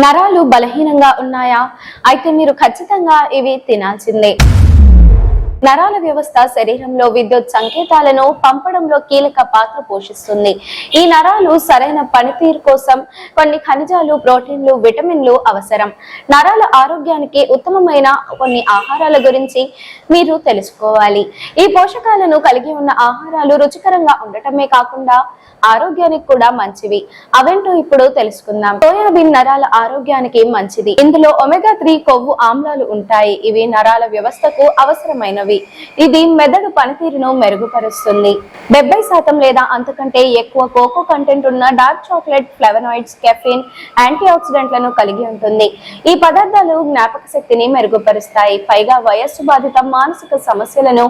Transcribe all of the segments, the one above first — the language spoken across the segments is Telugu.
నరాలు బలహీనంగా ఉన్నాయా? అయితే మీరు ఖచ్చితంగా ఇవి తినాల్సిందే. నరాల వ్యవస్థ శరీరంలో విద్యుత్ సంకేతాలను పంపడంలో కీలక పాత్ర పోషిస్తుంది. ఈ నరాలు సరైన పనితీరు కోసం కొన్ని ఖనిజాలు, ప్రోటీన్లు, విటమిన్లు అవసరం. నరాల ఆరోగ్యానికి ఉత్తమమైన కొన్ని ఆహారాల గురించి మీరు తెలుసుకోవాలి. ఈ పోషకాలను కలిగి ఉన్న ఆహారాలు రుచికరంగా ఉండటమే కాకుండా ఆరోగ్యానికి కూడా మంచివి. అవేంటో ఇప్పుడు తెలుసుకుందాం. సోయాబీన్ నరాల ఆరోగ్యానికి మంచిది. ఇందులో ఒమేగా-3 కొవ్వు ఆమ్లాలు ఉంటాయి. ఇవి నరాల వ్యవస్థకు అవసరమైనవి. ఇది మెదడు పనితీరును మెరుగుపరుస్తుంది. 70% లేదా అంతకంటే ఎక్కువ కోకో కంటెంట్ ఉన్న dark chocolate flavonoids, caffeine, anti ఆక్సిడెంట్లను కలిగి ఉంటుంది. ఈ పదార్థాలు జ్ఞాపక శక్తిని మెరుగుపరుస్తాయి. పైగా వయస్సు బాధిత మానసిక సమస్యలను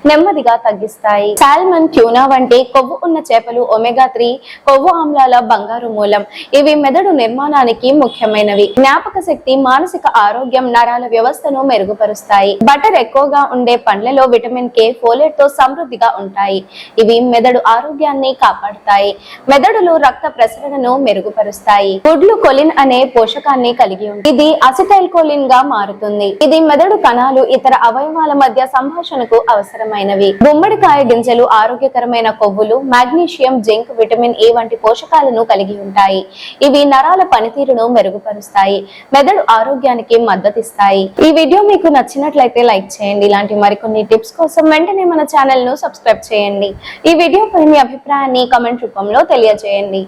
నెమ్మదిగా తగ్గిస్తాయి. సాల్మన్, ట్యూనా వంటి కొవ్వు ఉన్న చేపలు ఒమేగా-3 కొవ్వు ఆమ్లాల బంగారు మూలం. ఇవి మెదడు నిర్మాణానికి ముఖ్యమైనవి. జ్ఞాపక శక్తి, మానసిక ఆరోగ్యం, నరాల వ్యవస్థను మెరుగుపరుస్తాయి. బటర్ ఎక్కువగా ఉండే పండ్లలో విటమిన్ కే, ఫోలేట్ తో సమృద్ధిగా ఉంటాయి. ఇవి మెదడు ఆరోగ్యాన్ని కాపాడుతాయి. మెదడులో రక్త ప్రసరణను మెరుగుపరుస్తాయి. గుడ్లు కొలిన్ అనే పోషకాన్ని కలిగి ఉంటుంది. ఇది అసిటైల్ కోలిన్ గా మారుతుంది. ఇది మెదడు కణాలు, ఇతర అవయవాల మధ్య సంభాషణకు అవసరమైనవి. గుమ్మడికాయ గింజలు ఆరోగ్యకరమైన కొవ్వులు, మాగ్నీషియం, జింక్, విటమిన్ ఏ వంటి పోషకాలను కలిగి ఉంటాయి. ఇవి నరాల పనితీరును మెరుగుపరుస్తాయి, మెదడు ఆరోగ్యానికి మద్దతిస్తాయి. ఈ వీడియో మీకు నచ్చినట్లయితే లైక్ చేయండి. ఇలాంటి మరికొన్ని టిప్స్ కోసం వెంటనే మన ఛానల్ ను సబ్స్క్రైబ్ చేయండి. ఈ వీడియోపై మీ అభిప్రాయాన్ని కామెంట్ రూపంలో తెలియజేయండి.